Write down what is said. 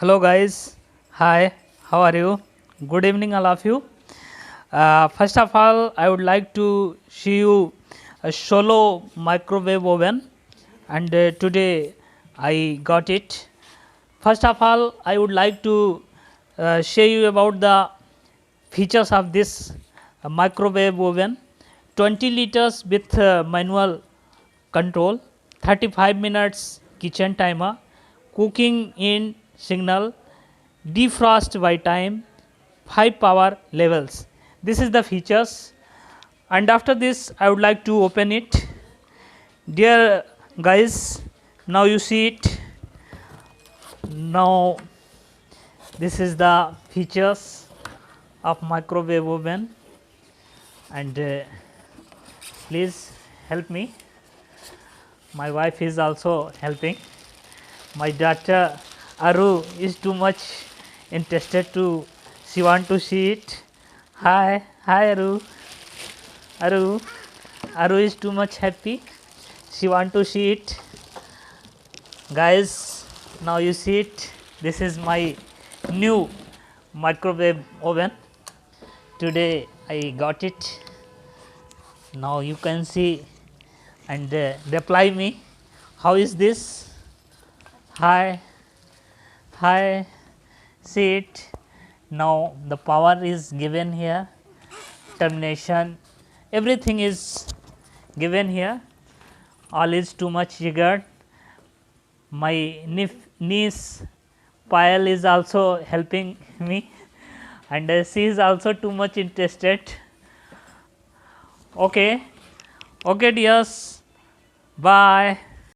Hello guys, hi, how are you? Good evening all of you. First of all, I would like to show you a solo microwave oven, and today I got it. First of all, I would like to show you about the features of this microwave oven. 20 liters with manual control, 35 minutes kitchen timer, cooking in signal, defrost by time, 5 power levels. This is the features, and after this I would like to open it. Dear guys, now you see it. Now this is the features of microwave oven, and please help me. My wife is also helping. My daughter Aru is too much interested to, she want to see it. Hi Aru. Aru is too much happy, she want to see it. Guys, now you see it. This is my new microwave oven. Today I got it. Now you can see and reply me, how is this? Hi, see it. Now the power is given here, termination, everything is given here, all is too much jiggered. My niece Payal is also helping me, and she is also too much interested. Okay, dears, bye.